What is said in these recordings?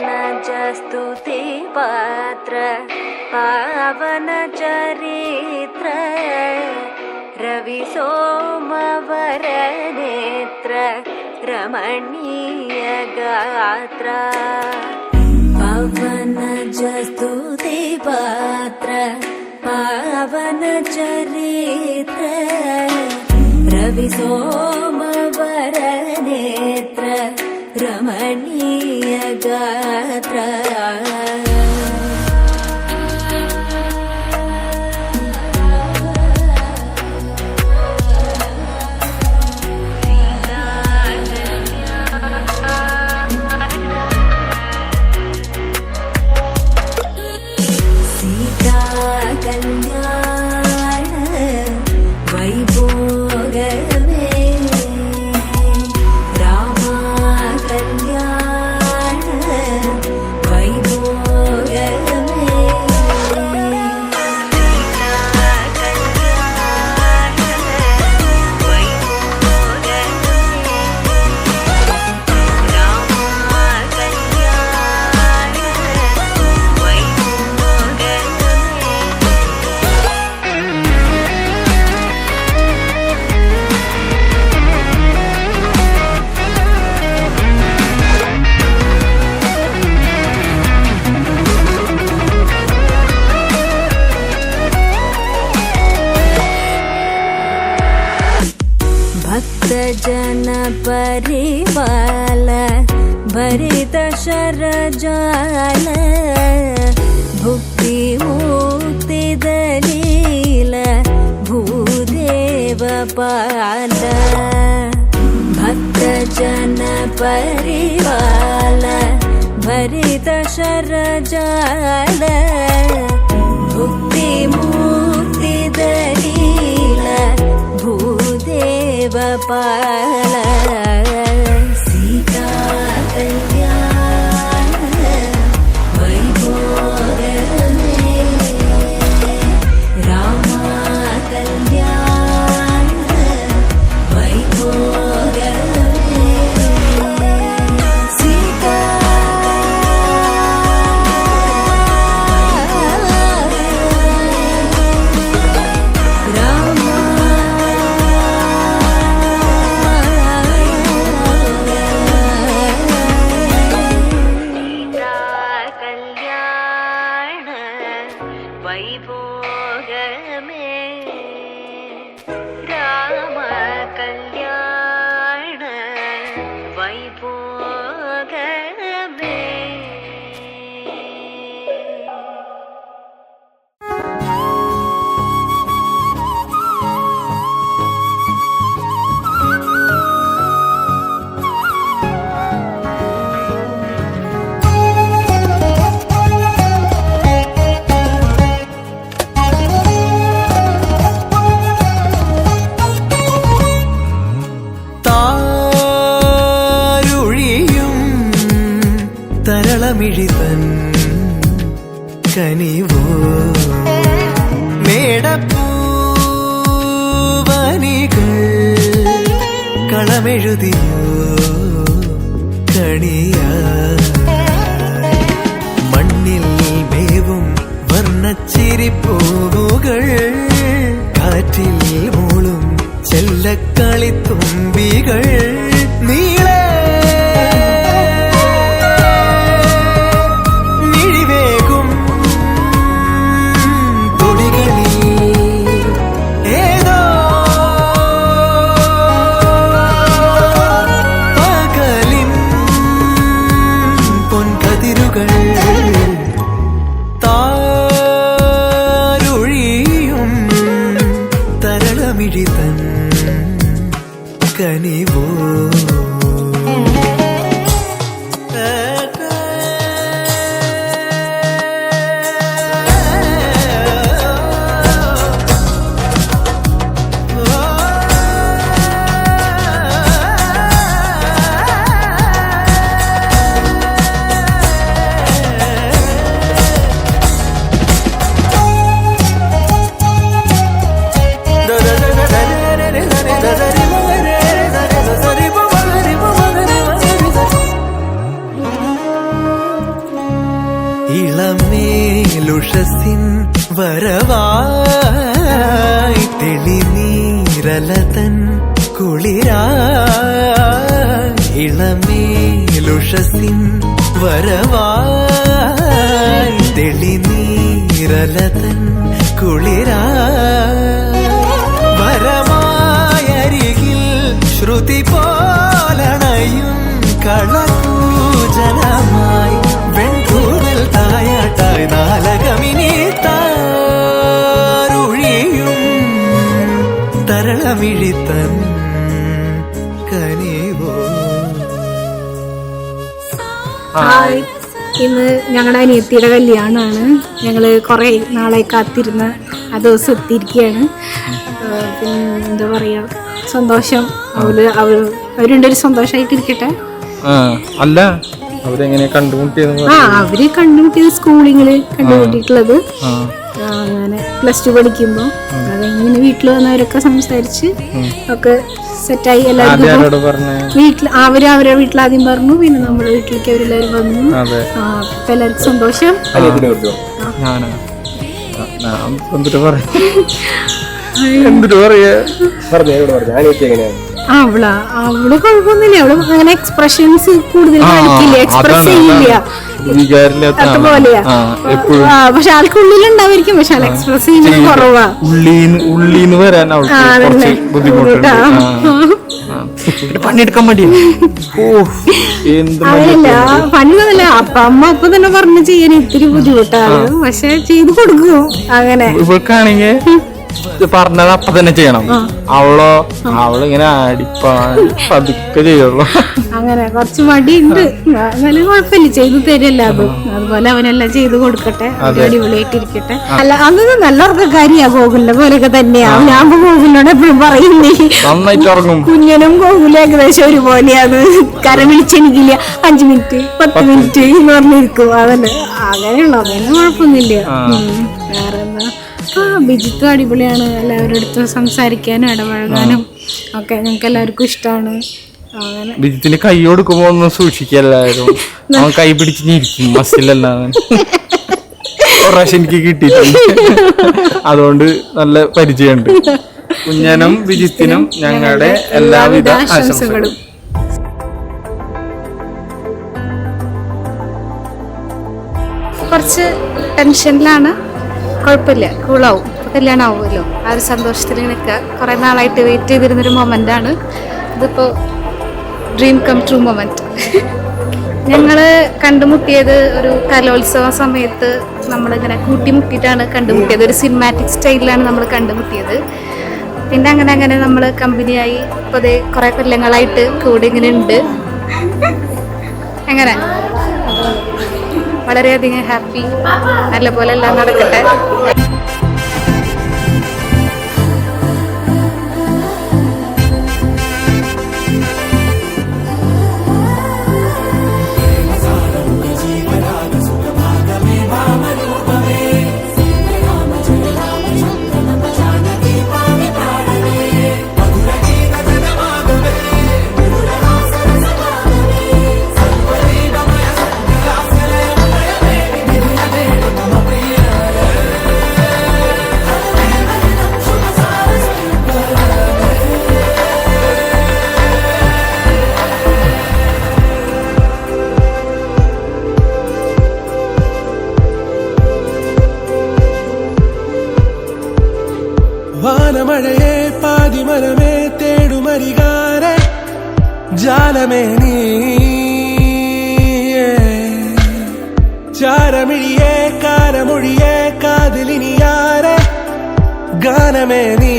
पवनजस्तुति पात्र पावन चरित्र रवि सोमवर नेत्र रमणीय गात्र पवनजस्तुति पात्र पावन चरित्र रवि सोमवर नेत्र रमणीय गात्र सीता कल्याण वैभोगमे जन परिवाल भरित शरजाल भुक्ति मुक्ति दलील भूदेव पाल भक्त जन परिवाल भरित शरजाल भुक्ति मुक्ति दलील भूदेव पाल सीता कल्याण वैभोगमे राम कल्याण वैभोगमे सीता वैभोगमे राम कल्याण वैभोगमे തരളമിഴിതൻ കനിവോ മേടപ്പൂവനികൾ കളമെഴുതിയോ കണിയായി മണ്ണിൽ മേവും വർണ്ണച്ചിരിപ്പൂവുകൾ കാറ്റിൽ മൂളും ചെല്ലക്കളിത്തുമ്പികൾ നീളെ തരളമിഴിതൻ കനിവോ da da da da da da da da da da da da da da നീരലതൻ കുളിരാ ഇളമേലുഷസിൻ വരവായി തെളിനീരലതൻ കുളിരാ വരമായരികിൽ ശ്രുതി പോലണയും കളകൂജനമായി വെൺകൂടൽ തായാട്ടായി നാലകമിനി താരുഴിയും തരളമിഴിത്തൻ കനിവോ. ഹായ്, ഇന്ന് ഞങ്ങളുടെ അനിയത്തിയുടെ കല്യാണമാണ്. ഞങ്ങൾ കുറേ നാളെ കാത്തിരുന്ന ആ ദിവസം എത്തിയിരിക്കുകയാണ്. പിന്നെ എന്താ പറയുക, സന്തോഷം. അവരുണ്ടൊരു സന്തോഷമായിട്ടിരിക്കട്ടെ. അല്ല, അവരെങ്ങനെ കണ്ടുമുട്ടിയത്? അവര് കണ്ടുമുട്ടിയത് സ്കൂളിങ്ങില് കണ്ടുമുട്ടിയിട്ടുള്ളത്. അങ്ങനെ +2 പഠിക്കുമ്പോൾ അതെങ്ങനെ വീട്ടിൽ വന്നവരൊക്കെ സംസാരിച്ച് ഒക്കെ സെറ്റായി. എല്ലാവരും വീട്ടിൽ അവരെ വീട്ടിൽ ആദ്യം പറഞ്ഞു, പിന്നെ നമ്മുടെ വീട്ടിലേക്ക് അവരെല്ലാവരും വന്നു. ഇപ്പൊ എല്ലാവർക്കും സന്തോഷം. അവള് കുഴപ്പമൊന്നുമില്ല. അവള് അങ്ങനെ എക്സ്പ്രഷൻസ് കൂടുതൽ കാണിക്കില്ല, എക്സ്പ്രസ് ചെയ്യില്ല, അതുപോലെയാ. പക്ഷെ ആൾക്കുള്ളിലുണ്ടാവായിരിക്കും, പക്ഷെ ആൾ എക്സ്പ്രസ് ചെയ്യുന്നത് കുറവാ. പണിയെടുക്കാൻ മതി. അതല്ല, പണിയൊന്നുമില്ല. അമ്മ അപ്പൊ തന്നെ പറഞ്ഞു ചെയ്യാൻ ഇത്തിരി ബുദ്ധിമുട്ടാണ്, പക്ഷെ ചെയ്ത് കൊടുക്കും. അങ്ങനെ ഇവൾക്കാണെങ്കിൽ പറഞ്ഞത് അപ്പൊ തന്നെ ചെയ്യണം. അവളിങ്ങനെ പതുക്കെ ചെയ്യുള്ളൂ. അങ്ങനെ കുറച്ച് മടിയുണ്ട്. എന്നാലും കുഴപ്പമില്ല, ചെയ്തു തരില്ല. അതുപോലെ അവനെല്ലാം ചെയ്ത് കൊടുക്കട്ടെ, അടിപൊളിയായിട്ടിരിക്കട്ടെ. അല്ല, അന്ന് നല്ല ഉറക്കക്കാരിയാ. ഗോകുലിന്റെ പോലെയൊക്കെ തന്നെയാ. ഞാൻ ഗോകുലിനോട് എപ്പോഴും പറയുന്നേ, നന്നായിട്ട് ഉറങ്ങും. കുഞ്ഞനും ഗോകുലും ഏകദേശം ഒരുപോലെയാണ്. കരം വിളിച്ചെനിക്കില്ല, 5 മിനിറ്റ് 10 മിനിറ്റ് എന്ന് പറഞ്ഞിരിക്കും. അതന്നെ, അങ്ങനെയുള്ള അതൊന്നും കുഴപ്പമൊന്നുമില്ല. വേറെ എന്താ, ബിജിത്തും അടിപൊളിയാണ്. എല്ലാവരുടെ അടുത്തും സംസാരിക്കാനും ഇടപഴകാനും ഒക്കെ ഞങ്ങൾക്ക് എല്ലാവർക്കും ഇഷ്ടമാണ്. അങ്ങനെ ബിജിത്തിന് കൈ കൊടുക്കുമ്പോ ഒന്നും സൂക്ഷിക്കല്ലായിരുന്നു. അവൻ കൈ പിടിച്ചിരിക്കും, മസിലല്ലാതെ. പ്രാവശ്യം എനിക്ക് കിട്ടിയിട്ടുണ്ട്, അതുകൊണ്ട് നല്ല പരിചയമുണ്ട്. കുഞ്ഞനും ബിജിത്തിനും ഞങ്ങളുടെ എല്ലാവിധ ആശംസകളും. കുറച്ച് ടെൻഷനിലാണ്, കുഴപ്പമില്ല, കൂളാവും. കല്യാണം ആവുമല്ലോ, ആ ഒരു സന്തോഷത്തിൽ നിൽക്കുക. കുറേ നാളായിട്ട് വെയിറ്റ് ചെയ്തിരുന്നൊരു മൊമെൻ്റാണ് ഇതിപ്പോൾ. Dream come true moment. ഞങ്ങൾ കണ്ടുമുട്ടിയത് ഒരു കലോത്സവ സമയത്ത്. നമ്മളിങ്ങനെ കൂട്ടിമുട്ടിയിട്ടാണ് കണ്ടുമുട്ടിയത്. ഒരു സിനിമാറ്റിക് സ്റ്റൈലിലാണ് നമ്മൾ കണ്ടുമുട്ടിയത്. പിന്നെ അങ്ങനെ അങ്ങനെ നമ്മൾ കമ്പനിയായി. ഇപ്പോൾ അതേ കുറേ കൊല്ലങ്ങളായിട്ട് കൂടെ ഇങ്ങനെ ഉണ്ട്. അങ്ങനെ വളരെയധികം ഹാപ്പി. നല്ലപോലെ എല്ലാം നടക്കട്ടെ. വാനമഴയെ പാതിമരമേ തേടുമരികാരെ ജാലമേ നീ ചാരമിഴിയെ കാരമൊഴിയെ കാതിലിനിയാരെ ഗാനമേ നീ.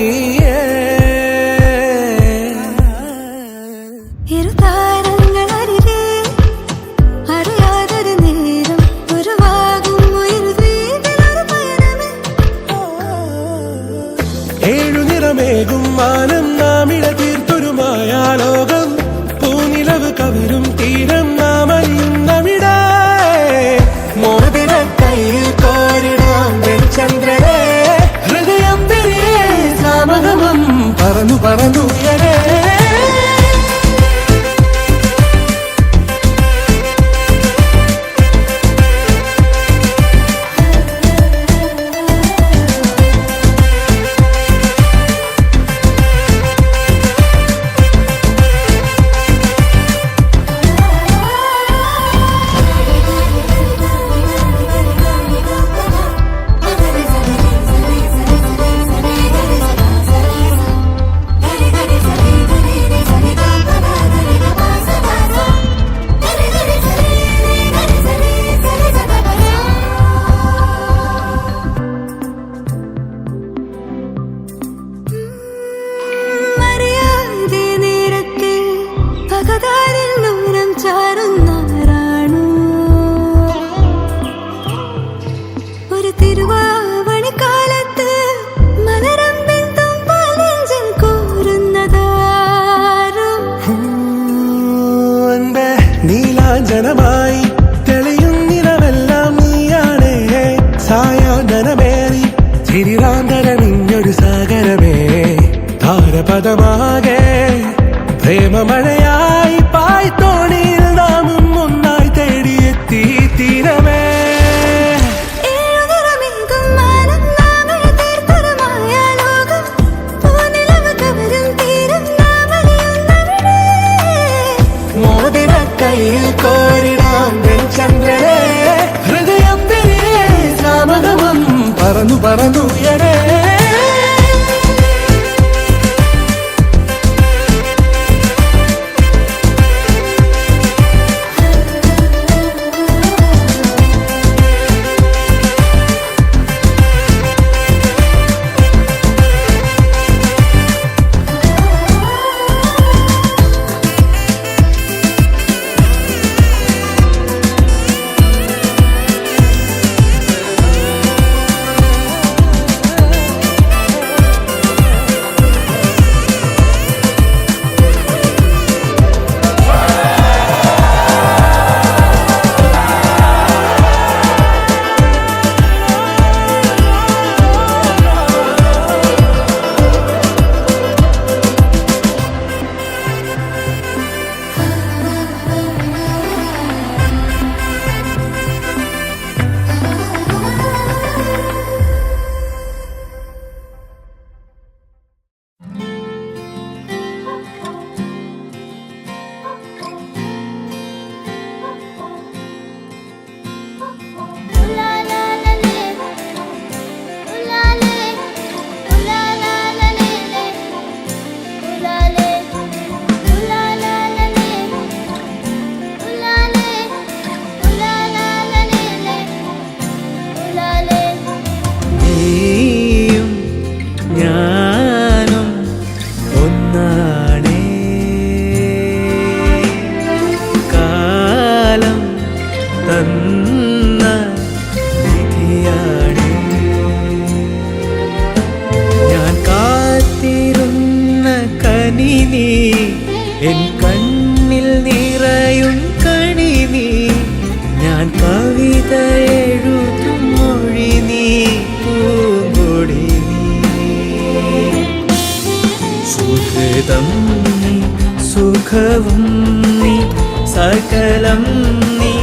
ഏഴുനിറമേകും മാനം നാമിഴ തീർത്തൊരു മായാലോകം. പൂനിലവ് കവരും തീരം നാം അറിയുന്നവിട. മോതിര കയ്യിൽ കോരിടാം ചന്ദ്രനെ. ഹൃദയം പെരിയേ സാമഗമം പറന്നു പറന്നുയരേ. പദപദമാകെ പ്രേമമഴയായി പായ്ത്തോണിയിൽ നാമും ഒന്നായി തേടിയെത്തി തീരമേ. മോതിരക്കൈയിൽ കോരിടാം ചന്ദ്രനെ, ഹൃദയം പെരിയേ സാമഗമം പറന്നു പറന്നുയരേ. എൻ കണ്ണിൽ നിറയും കണി നീ, ഞാൻ കവിത എഴുതും മൊഴി നീ, പൂങ്കൊടി നീ. സുഹൃതം നീ, സുഖവും നീ, സകലം നീ,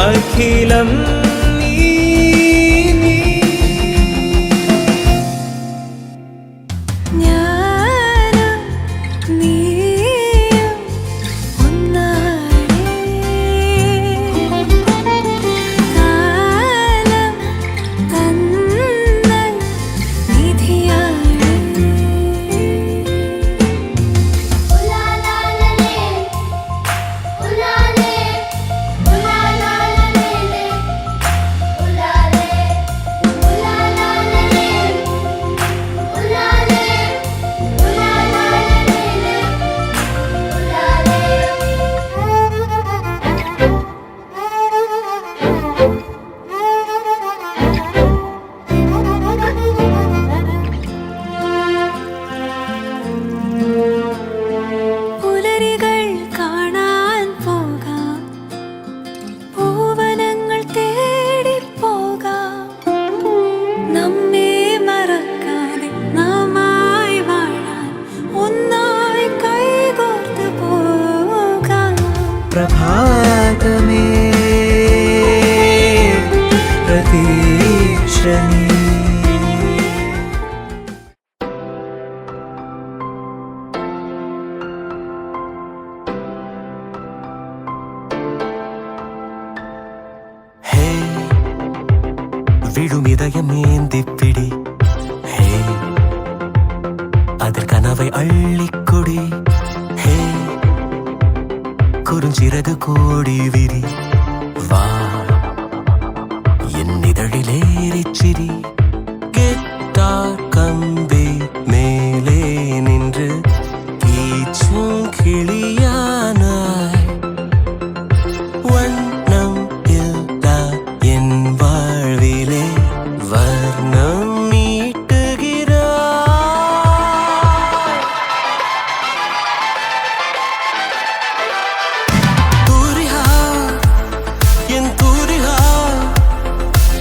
അഖിലം നീ. പ്രഭാതമേ പ്രതീക്ഷ നീ. ഹേ വിടുമിതയമേന്തിപ്പിടി, ഹേ അതിൽ കനവൈ അള്ളിക്കൊടി, ഹേ കുറുഞ്ചിറക് കോടി വിരി, വാ എന്നിതഴിലേറിച്ചിരി. കെട്ടാർ കമ്പി മേലെ നിன்று കീച്ചും കിളിയാനായി, വണ്ണം ഇല്ല എൻ വാഴ്വിലെ വർണ്ണം മീട്ടുകിറാ.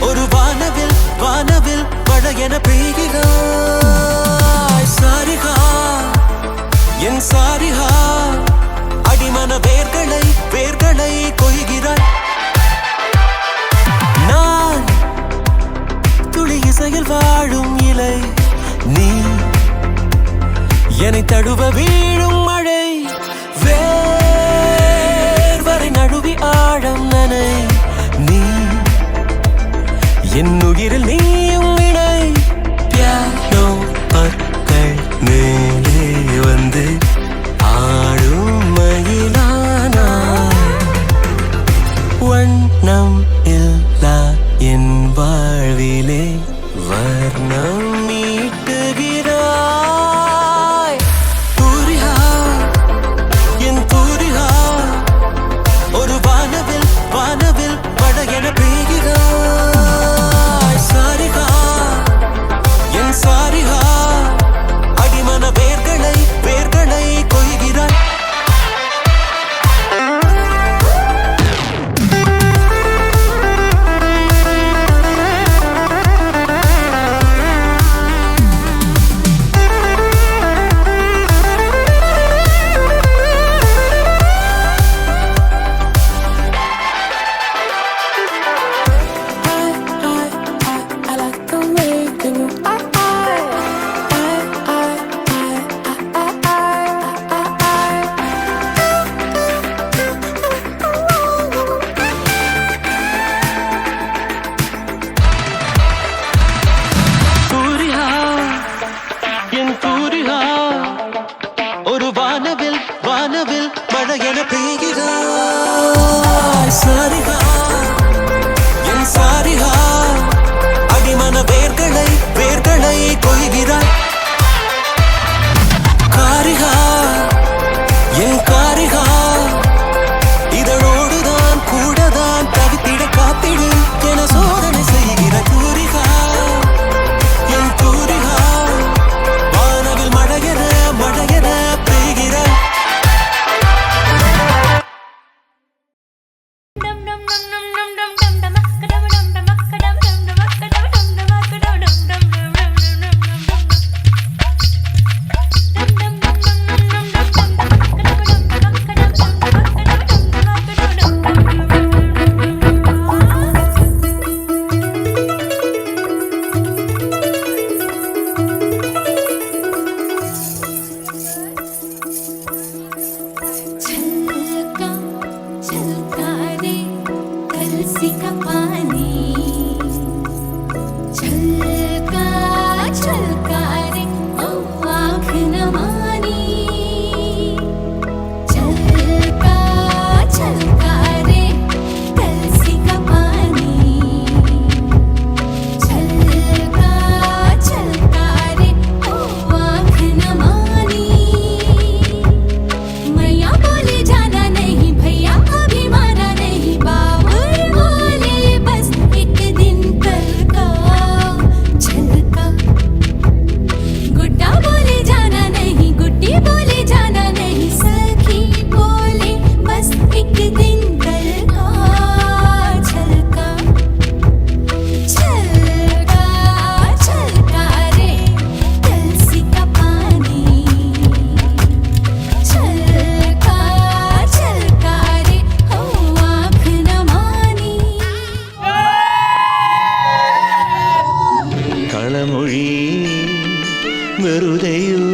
ഒരു വാനവിൽ വാനവിൽ മഴയെന പെയ്യുക. என்னை தழுவ வீழும் மழை வேர்வரை நழுவி ஆழம் நனை நீ என் உயிரில் நீயும் இணை பியானோ பற்கள் மேலே வந்து ஆடும் மயிலானாய் வண்ணம் இல்லா என் வாழ்விலே வர்ணம் மீட்டுகிறாய் தூரிகா என் தூரிகா ஒரு வானவில் வானவில் படையென பெய்கிறாய் சாரிகா என் சாரிகா அடிமன வேர்களை வேர்களை கொய்கிறாய் தூரிகா என் தூரிகா ஒரு வானவில் வானவில் மழையென பெய்கிறாய் சாரிகா என் சாரிகா அடிமன வேர்களை வேர்களை கொய்கிறாய் காரிகா என் காரிகா இதழோடுதான் கூடதான் தவித்திட காத்திடு என சோதனை செய்கிற தூரிகா என் தூரிகா வானவில் மழையென மழையென பெய்கிறாய் छलका छलका रे कलसी का पानी छलका छलका रे ओ आँख न मानी छलका छलका रे कलसी का पानी छलका छलका रे ओ आँख न मानी मैया बोले जाना नहीं भैया अभी माना नहीं बाबुल बोले बस एक दिन कल का छलका गुड्डा बोले जाना नहीं गुड्डी बोले जाना नहीं सखी बोले बस एक दिन कल का छलका छलका छलका रे कलसी का पानी छलका छलका रे हो आँख न मानी കളമൊഴി വെറുതെയോ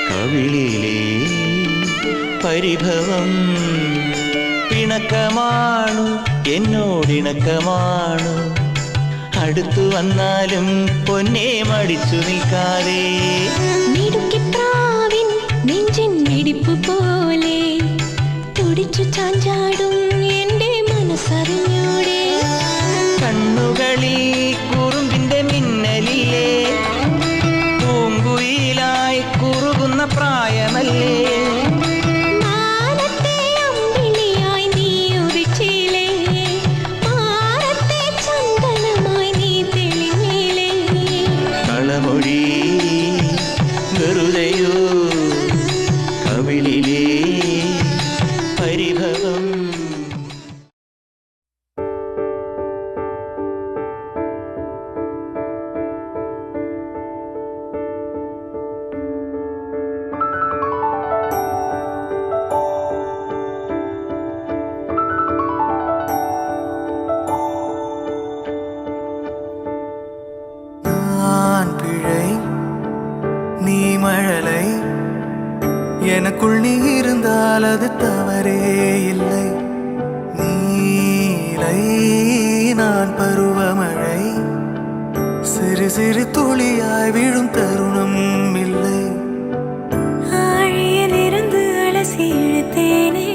കവിളിലെ പരിഭവം പിണക്കമാണു എന്നോടിണക്കമാണു അടുത്തു വന്നാലും പൊന്നെ മടിച്ചു നിൽക്കാതെ മിടുക്കിപ്രാവിൻ നെഞ്ചിൻ മിടിപ്പ് പോലെ തുടിച്ചു ചാഞ്ചാടും എൻ്റെ മനസ്സറിഞ്ഞൂടെ കണ്ണുകളിൽ കുറുമ്പിന്റെ മിന്നലില്ലേ പൂങ്കുയിലായി കുറുകുന്ന പ്രായമല്ലേ മാനത്തെ അമ്പിളിയായി നീ ഉദിച്ചില്ലേ മാനത്തെ ചന്ദനമായി നീ തെളിഞ്ഞില്ലേ കളമൊഴി വെറുതെയോ കവിളിലെ പരിഭവം நீ மழலை எனக்குள் நீ இருந்தால் அது தவறே இல்லை. நீலை நான் பருவமழை சிறு சிறு துளியாய் விழும் தருணம் இல்லை. ஆழியில் இருந்து அலசி இழுத்தேனே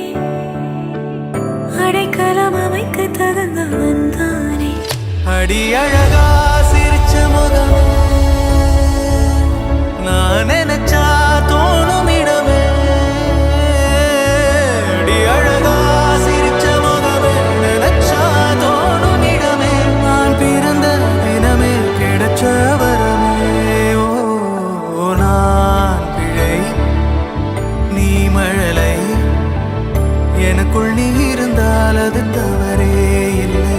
அடைக்கலம் அமைக்க தகுந்தவன் தானே. அடி அழகா சிரிச்ச முகமே நான் நினைச்சா தோணும் இடமே. அடி அழகா சிரிச்ச முகமே நினைச்சா தோணும் இடமே. நான் பிறந்த தினமே கிடைச்ச வரமே. ஓ நான் பிழை நீ மழலை எனக்குள் நீ இருந்தால் அது தவறே இல்லை.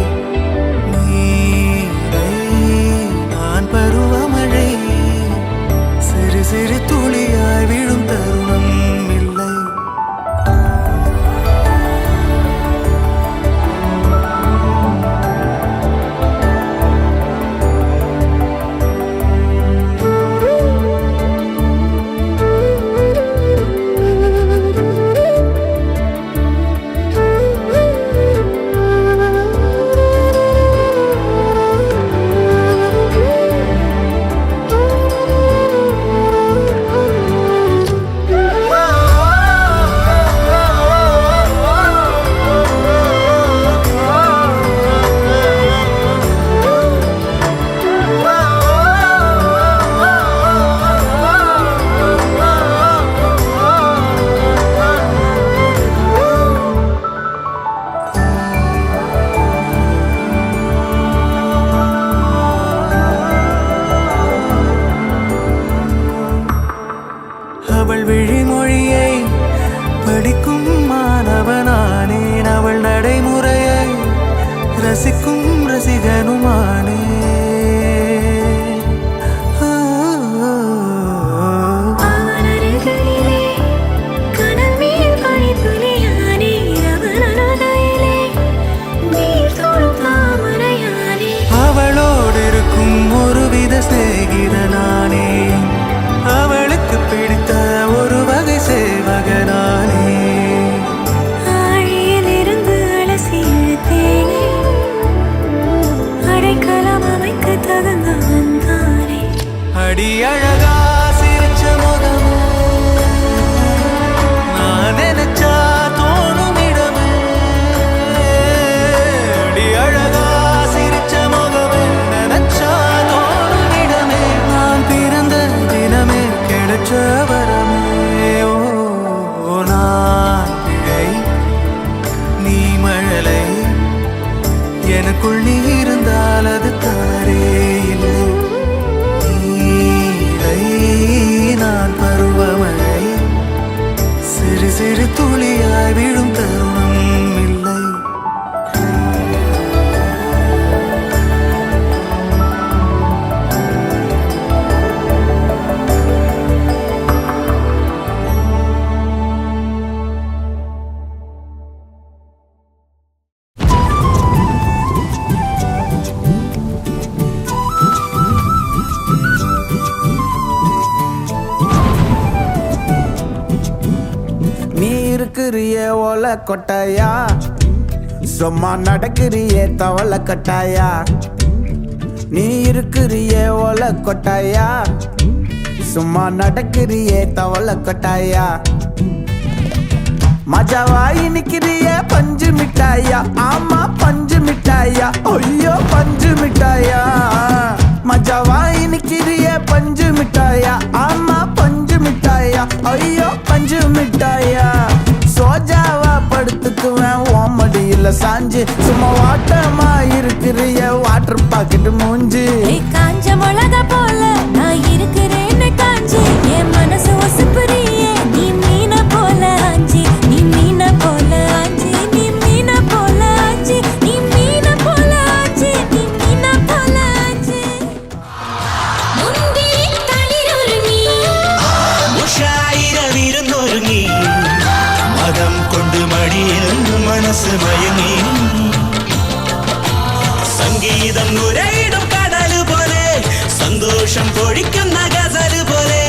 நீலை நான் பருவமழை சிறு சிறு துளியாய் விழும் தருணம் இல்லை. அவள் விழிமொழியை படிக்கும் மாணவனானேன். அவள் நடைமுறையை ரசிக்கும் ரசிகனுமானே. அவனருகிலே கனல் மேல் பனித்துளியானே. அவனருகிலே நீர் தொடும் தாமரையானே. அவளோடு இருக்கும் ஒருவித சிநேகிதனானே. அவளுக்கு பிடித்த ஒரு வகை சேவகனானே. ஆழியில் இருந்து அலசி இழுத்தேனே அடைக்கலம் அமைக்க தகுந்தவன் தானே. அடி அழகா சிரிச்ச முகமே நான் நினைச்சா தோணும் இடமே. அடி அழகா சிரிச்ச முகமே நினைச்சா தோணும் இடமே. நான் பிறந்த தினமே கிடைச்ச வரமே. ஓ நான் பிழை நீ மழலை எனக்குள் நீ இருந்தால் அது தவறே இல்லை. நீலை நான் பருவமழை சிறு சிறு துளியாய் விழும் தருணம் இல்லை. நீ இருக்கிறிய ஓலை கொட்டாயா சும்மா நடக்கிறிய தவளை கட்டாயா. நீ இருக்கிறிய ஓலை கொட்டாயா சும்மா நடக்கிறிய தவளை கொட்டாயா. மஜாவாய் நிக்கிறிய பஞ்சு மிட்டாயா. ஆமா பஞ்சு மிட்டாயா. ஐயோ பஞ்சு மிட்டாயா. மஜாவாய் நிக்கிறிய பஞ்சு மிட்டாயா. ஆமா பஞ்சு மிட்டாயா. ஐயோ பஞ்சு மிட்டாயா. சோஜாவா படுத்துக்குவேன் ஓமடியில சாஞ்சு. சும்மா வாட்டமா இருக்கிறிய வாட்டர் பாக்கெட் மூஞ்சி. காஞ்ச மிளகா போல நான் இருக்கிறேன்னு காஞ்சி. என் மனசு ஒசுப்புறியே நீ மீன போல ஆஞ்சி. நீ மீன போல ஆஞ்சி. நீ மீன போல ஆஞ்சி. நீ மீன போல ஆஞ்சி. நீ மீன போல ஆஞ்சி. முந்தி தளிரொருங்கி ഉഷായിരവിരുന്നൊരുങ്ങി മതം കൊണ്ട് മടിയിൽ മനസ്സ് മയങ്ങി. സംഗീതം നുരയിടും കടല് പോലെ സന്തോഷം പൊഴിക്കുന്ന ഗസല് പോലെ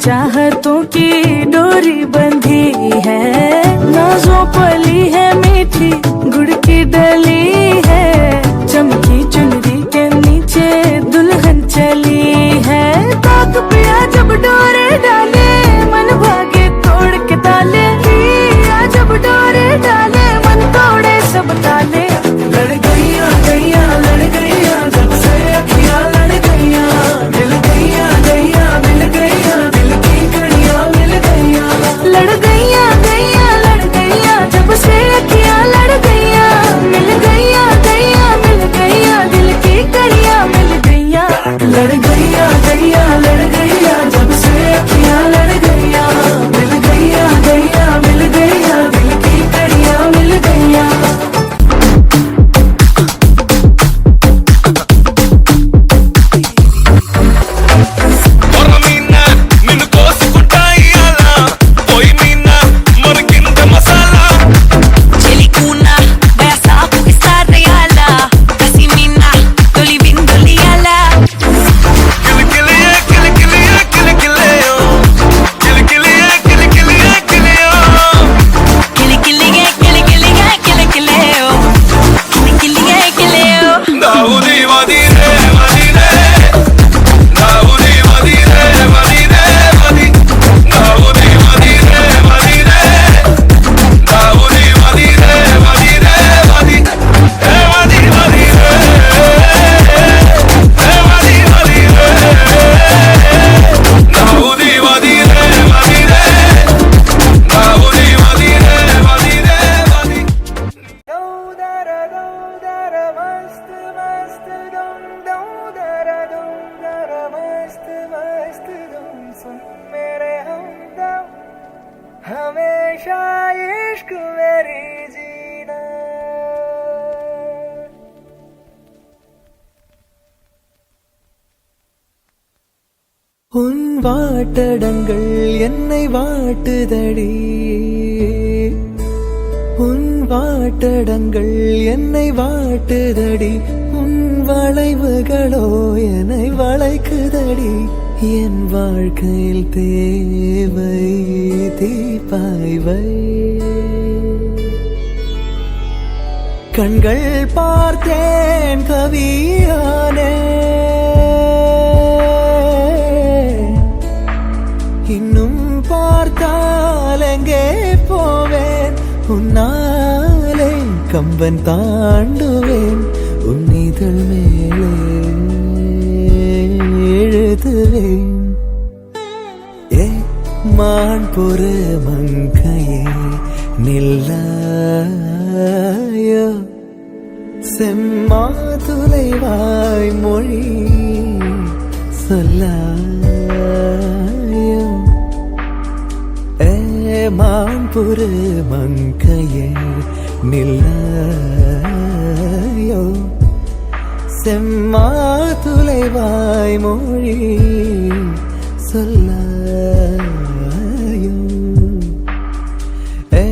चाहतों की डोरी बंधी है, नाजों पली है मीठी गुड़ की डली है, चमकी चुनरी के नीचे दुल्हन चली है, ताक पिया जब डोरे डाले मन भागे तोड़ के ताले, पिया जब डोरे डाले मन तोड़े सब ताले। लड़ गईया गईया लड़ गईया जब से अखियां लड़ गईया, मिल गईया गईया मिल गईया दिल की कड़ियां मिल गईया। लड़ गईया गईया लड़ गईया जब से अखियां लड़ गईया, मिल गईया गईया मिल गईया दिल की कड़ियां मिल गईया। लड़ गईया गईया लड़ गईया जब से अखियां लड़ गईया, मिल गईया गईया मिल गईया दिल की कड़ियां मिल गईया। Mina, minu kosi kutayala, oi mina, morginda masala. Celicuna, vaya sapo que está reala, casi mina, doli bin doli ala. Kili kili ye, kili kili ye, kili kili yo. Kili kili ye, kili kili ye, kili yo. Kili kili ye, kili kili ye, kili kili yo. Kili kili ye, kili yo. Daudi vadine, vadine. Daudi vadine, vadine, vadi. Daudi vadine, vadine. Daudi vadine, vadine, vadi. Vadi vadine. Vadi vadine. Daudi vadine, vadine. Daudi vadine, vadine, vadi. हमेशा इश्क मेरी जीना। உன் வாட்டடங்கள் என்னை வாட்டுதடி, உன் வாட்டடங்கள் என்னை வாட்டுதடி, உன் வளைவுகளோ என்னை வளைக்குதடி, என் வாழ்க்கையில் தேவை தீபாய்வை. கண்கள் பார்த்தேன் கவியானே, இன்னும் பார்த்தால் எங்கே போவேன், உன்னாலே கம்பன் தாண்டுவேன், உன் இதழ் மேலே எழுதுவேன். ஏ மான் பொறு மங்கையே நில்லாயோ, செம்மாதுளைவாய் மொழி சொல்லாயோ. ஏ மான் பொறு மங்கையே நில்லாயோ, செம்மாதுளைவாய் மொழி சொல்லாயோ. ஏ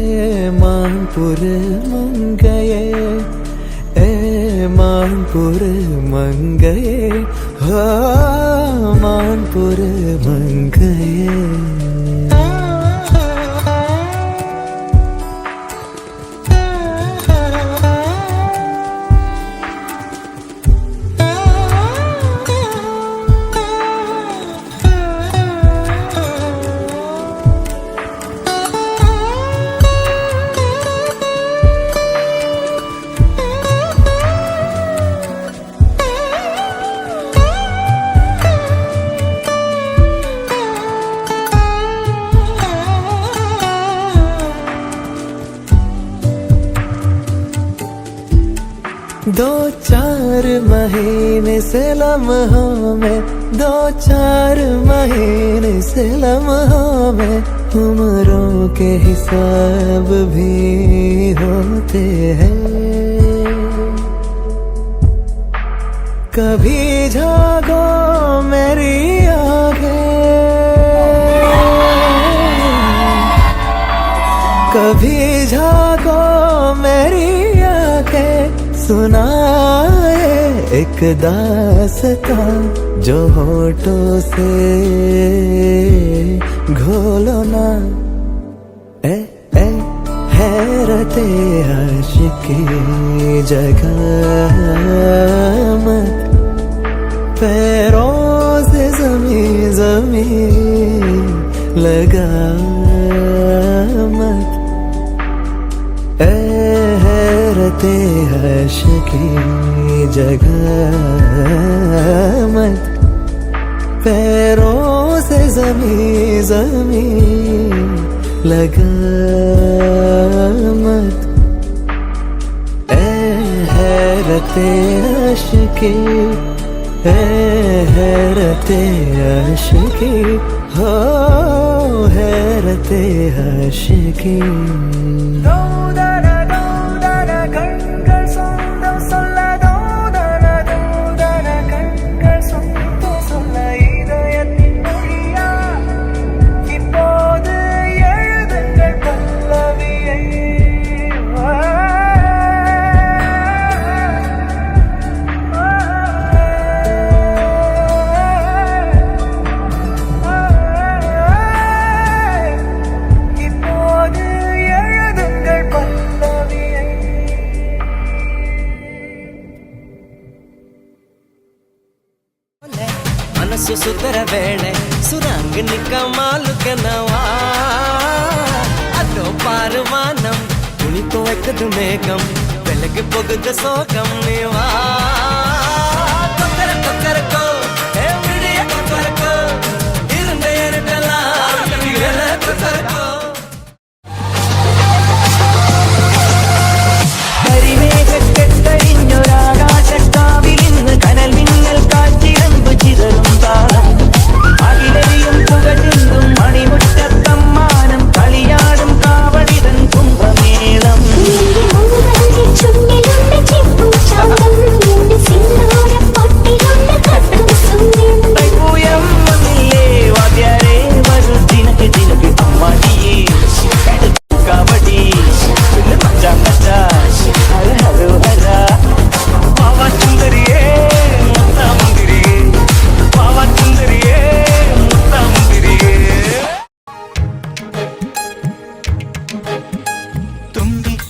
மான் பொறு மங்கையே, ஏ மான் பொறு மங்கையே, ஆ மான் பொறு மங்கையே. दो चार महीने से लम्हों में, दो चार महीने से लम्हों में, उम्रों के हिसाब भी होते हैं। कभी जागो मेरी आंखें, कभी जागो मेरी आंखें, सुनाए एक दास्तां जो होठों से घोलो ना ए हैरते आशिकी जगह मत पैरों से ज़मीं लगा मत ए हैरते आशिकी जगह मत पैरों से ज़मीं लगा मत ए हैरते आशिकी हैरते आशिकी हो हैरते आशिकी ಮನಸ್ಸು ಸುಂದರ ವೇಳೆ ಸುರಾಂಗನಿಕ ಮಾಲುಕನವಾ ಅದೋ ಪಾರವಾನಂ துணிக்கோ வைக்கது மேகம் விலகு போகுது சோகம் நீவா கொக்கர கொக்கரக்கோ விடிய கொக்கரக்கோ இருந்த இருட்டலாம் கொக்கரக்கோ കരിമേഘക്കെട്ടഴിഞ്ഞൊരാകാശക്കാവിലിന്ന് കനൽ മിന്നൽ കാറ്റിരമ്പ് ചിതറും താളം അകിലരിയും പുകചിന്തും മണിമുറ്റത്തമ്മാനം കളിയാടും കാവടിതൻ കുംഭമേളം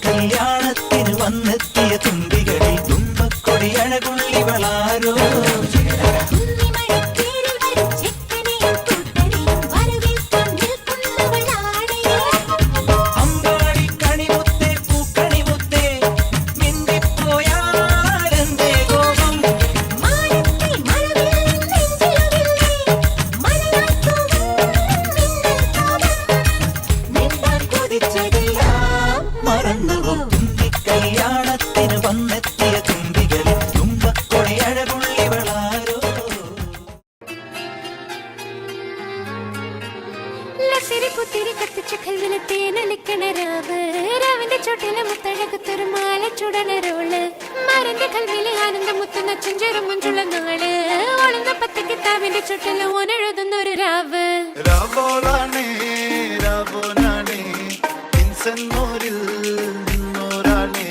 കല്യാണത്തിന് വന്നെത്തിയ തുമ്പികളിൽ തുമ്പക്കൊടിയഴകുള്ളിവളാരോ അമ്പാടി കണിമുത്തേ പൂക്കണിമുത്തേ മിണ്ടിപ്പോയാരെന്തേ കോപം മറന്നുവോ കല്യാണത്തിന് വന്നെത്തിയ തുമ്പികളിൽ തുമ്പക്കൊടിയഴകുള്ളിവളാരോ തിരി കത്തിച്ച കൽവിന് തേനലിക്കണ രാവിന്റെ ചോട്ടിലെ മുത്തഴകത്തൊരു മാല ചുടനരോള് മരന്റെ കൽവിലെ ആനന്ദ മുത്തുന്ന ചെഞ്ചെറു മുഞ്ചുള്ള നാള് ഒളുന്ന പത്ത് കിതാബിന്റെ ചുട്ടില് ഓനെഴുതുന്നൊരു രാവ് രാവോളാണേ രാവോനാണേ ഇൻസന്നൂരിൽ നിന്നോരാണേ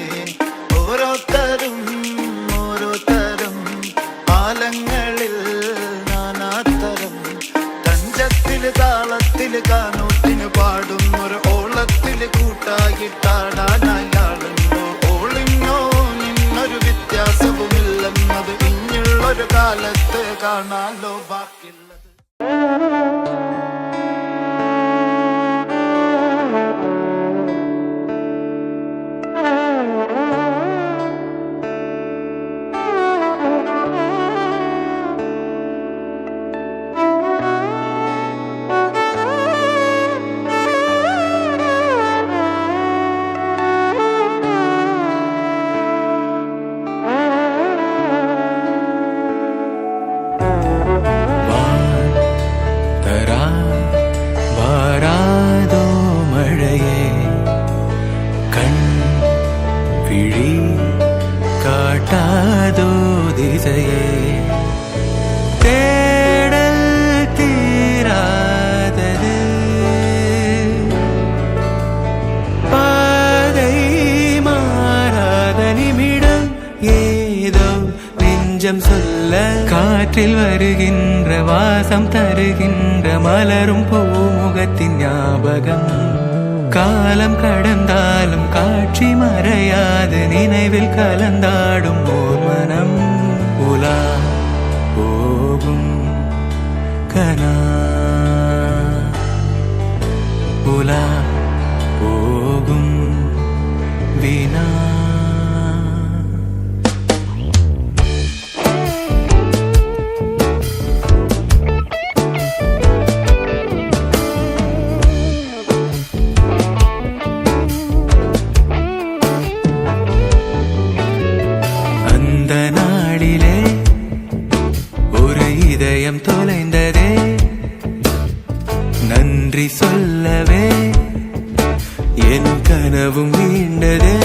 ഓരോരുത്തരും ആലങ്ങളിൽ നാനാത്തരം തഞ്ചത്തില് താളത്തില് കാനൂത്തിന് പാടും ഒരു ഓളത്തില് കൂട്ടായിട്ടാടാനായാളുണ്ടോ ഓളിനോ നിന്നൊരു വ്യത്യാസവുമില്ലെന്നത് ഇനിയുള്ളൊരു കാലത്ത് കാണാലോ ബാക്കിയുള്ളത് நெஞ்சம் சொல்ல காற்றில் வருகின்ற வாசம் தருகின்ற மலரும் பூமுகத்தின் ஞாபகம் காலம் கடந்தாலும் காட்சி மறையாது நினைவில் கலந்தாடும் ஓர் மனம் உலா போகும் கனா உலா போகும் வீணா அந்த நாளிலே ஒரு இதயம் தொலைந்ததே நன்றி சொல்லவே என் கனவும் மீண்டதே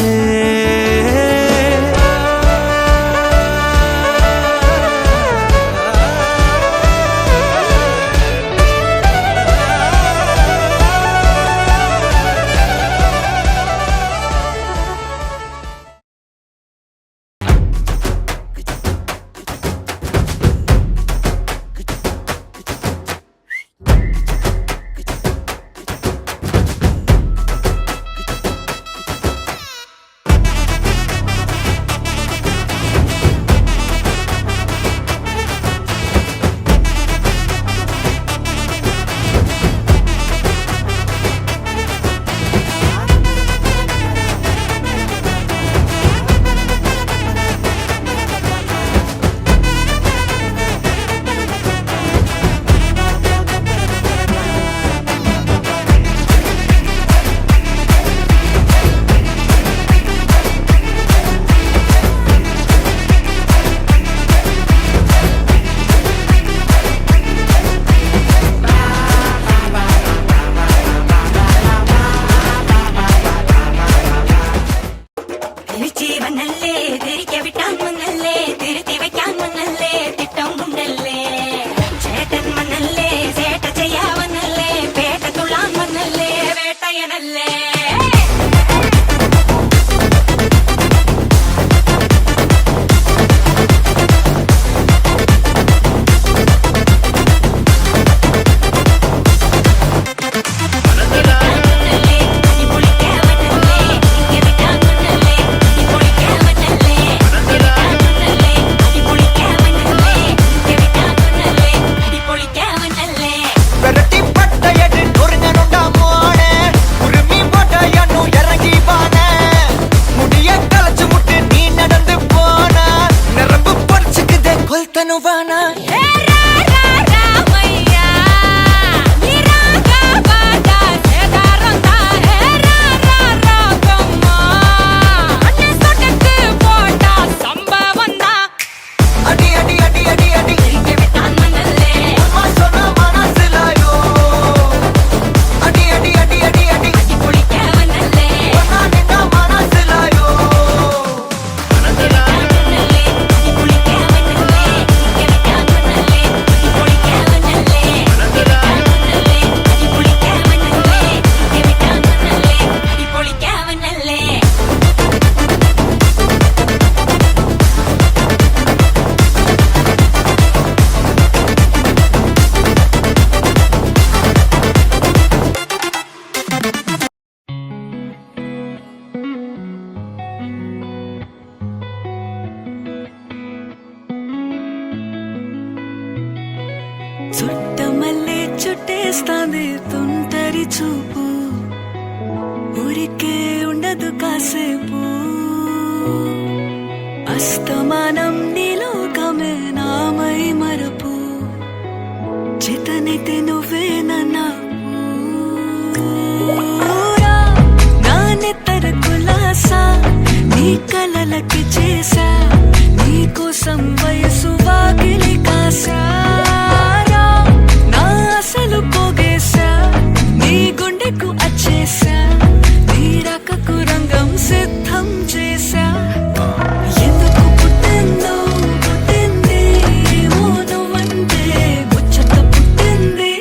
చుట్టమల్లే చుట్టేస్తాంది తుంటరి చూపు ఊరికే ఉండదు కాసేపు అస్తమానం నీలోకమే నామై మరపు చేతనైతే నువ్వే నన్నా నా నెత్తర కులాసా నీ కలలకి చేసా నీ కోసం వయసు వాకిలి కాసా నా అసలు పోగేసా నీ గుండెకు అచ్చేసా నీ రకకు రంగం సిద్ధం చేసా ఎందుకు పుట్టిందో పుట్టింది ఏమో నువ్వంటే ముచ్చట పుట్టింది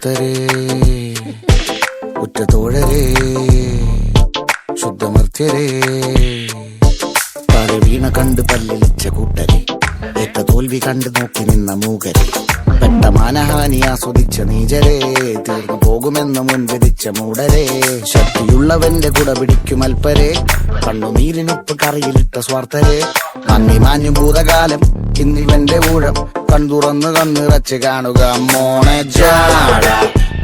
ആത്മാർത്ഥരേ ഉറ്റതോഴരേ ശുദ്ധമർത്യരേ താഴെ വീണ കണ്ട് പല്ലിളിച്ച കൂട്ടരെ ഏറ്റ തോൽവി കണ്ട് നോക്കി നിന്ന മൂകരെ പെട്ട മാനഹാനി ആസ്വദിച്ച നീചരെ തീർന്നു പോകുമെന്ന് മുൻവിധിച്ച മൂടരെ ശക്തിയുള്ളവന്റെ കുട പിടിക്കും അൽപ്പരെ കണ്ണുനീരിനൊപ്പ് കറിയിലിട്ട സ്വാർത്ഥരെ നന്ദി മാഞ്ഞു ഭൂതകാലം ഇന്നിവന്റെ ഊഴം കൺതുറന്ന് കണ്ണിറച്ച് കാണുക മോണെ ജാട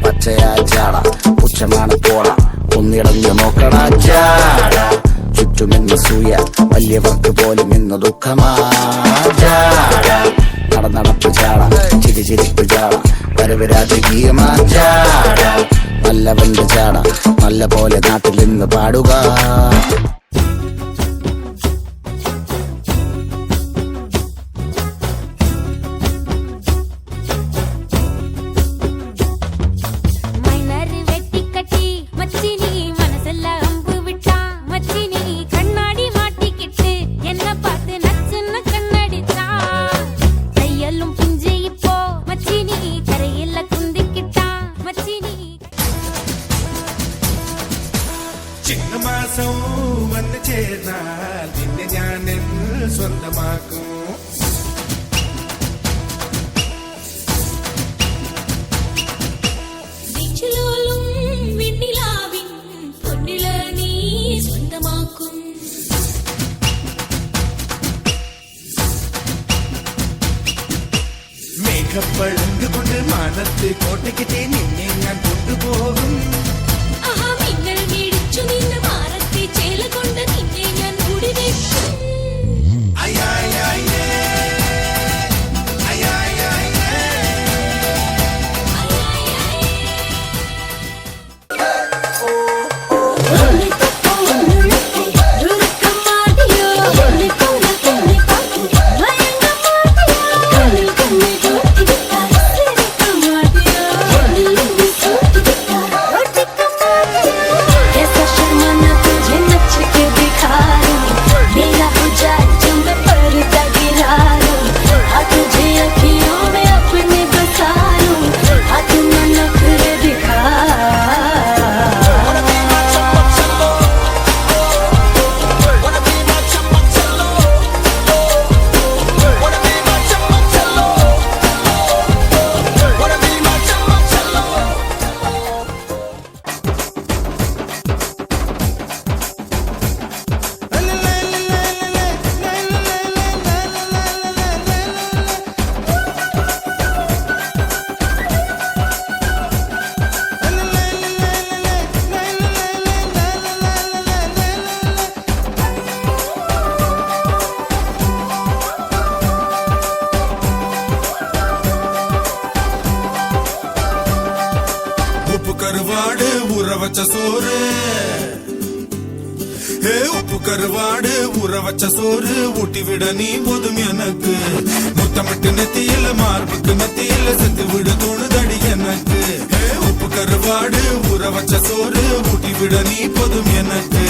പച്ചയാ ചാട പുച്ഛമാണ് പോള ഒന്നിടഞ്ഞു നോക്കണ ജാട ചുറ്റുമെന്ന് സൂയ വലിയവർക്ക് പോലും ഇന്ന് ദുഃഖമാ ജാട നടപ്പ് ചാട ചിരിച്ചിരിപ്പ് ചാട വരവ് രാജകീയമാ ചാട നല്ലവന്റെ ചാട നല്ല പോലെ നാട്ടിൽ നിന്ന് പാടുക மைனர் வெட்டி கட்டி மச்சினி மனசெல்ல அம்பு விட்டா மச்சினி கண்ணாடி மாட்டிக்கிட்டு என்ன பார்த்து நச்சுன்னு கண்ணடிச்சா கையெல்லும் பிஞ்சு இப்போ மச்சினி கரையில குந்திக்கிட்டா மச்சினி ചിങ്ങമാസം വന്ന് ചേർന്നാൽ നിന്നെ ഞാൻ സ്വന്തമാക്കും வீச்சிலோலும் விண்ணிலாவின் பொன்னில நீ சொந்தமாக்கும் മേഘപ്പഴങ്ക് കൊണ്ട് മാനത്ത് കോട്ടയ്ക്ക് നിന്നെ ഞാൻ കൊണ്ടുപോകും ആഹാ മിന്നൽ മിടിച്ചു നിന്ന് മാറത്തെ ചേല കൊണ്ട് നിന്നെ ഞാൻ കുടിവെക്കും അയ്യായ്യായേ അയ്യായ്യായേ உப்பு கருவாடு ஊற வச்ச சோறு உப்பு கருவாடு ஊற வச்ச சோறு ஊட்டி விட நீ போதும் எனக்கு முத்தமிட்டு நெத்தியில மார்புக்கு மத்தியில செத்து விட தோணுதடி எனக்கு உப்பு கருவாடு ஊற வச்ச சோறு ஊட்டி விட நீ போதும் எனக்கு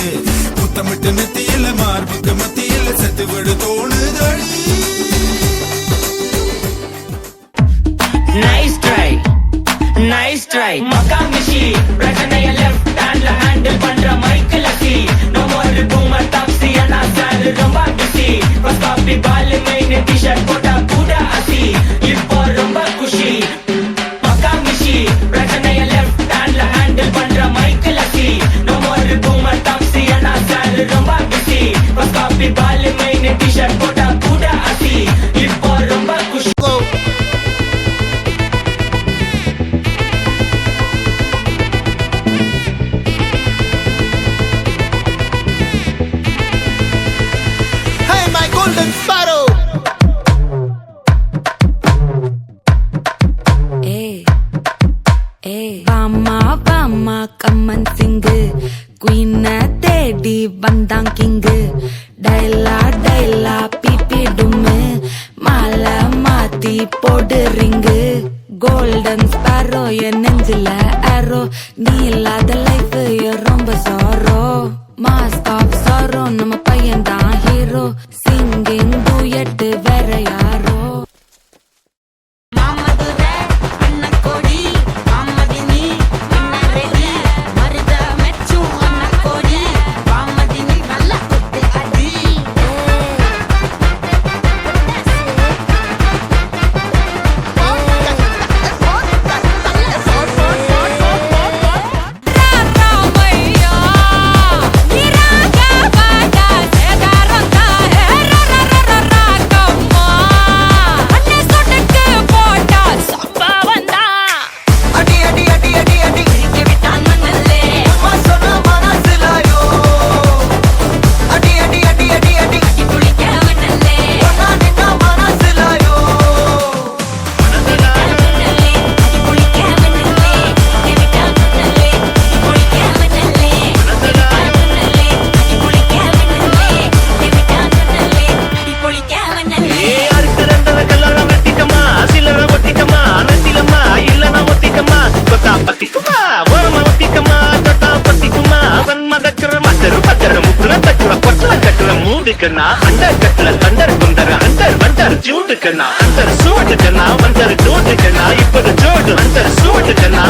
முத்தமிட்டு நெத்தியில மார்புக்கு மத்தியில செத்து விட தோணுதடி Nice try, nice try. Makamishi, பிரச்சனைய left handல handle பண்ற mic lucky. No more boomer taxi and asal ரொம்ப busy. First copy ball main t-shirt போட்டா கூட அசி. இப்போ ரொம்ப குஷி. Makamishi, பிரச்சனைய left handல handle பண்ற mic lucky. No more boomer taxi and asal ரொம்ப busy. First copy ball main t-shirt போட்டா கூட அசி. இப்போ ரொம்ப குஷி. வாமா கம்மன் சிங்கு குயின தேடி வந்தான் கிங்கு டைலா டைலா பிபி டும்மு மாலை மாத்தி போடு ரிங்கு கோல்டன் ஸ்பாரோ என் நெஞ்சில ஆரோ நீ இல்லாத லைஃப் ரொம்ப சாரோ மாஸ்க் ஆஃப் சாரோ நம்ம பையன் தான் ஹீரோ சிங்கிங் டூயட் வேற யாரோ மாமதுரை அண்ணன் கொடி மாம சூட்டுக்கண்ணா அண்டர் கட்ல தண்டர் குண்டர் அண்டர் வண்டர் ஜூட்டுக்கண்ணா அண்டர் சூட்டுக்கண்ணா வண்டர் ஜூட்டுக்கண்ணா இப்போது ஜோடு அண்டர் சூட்டுக்கண்ணா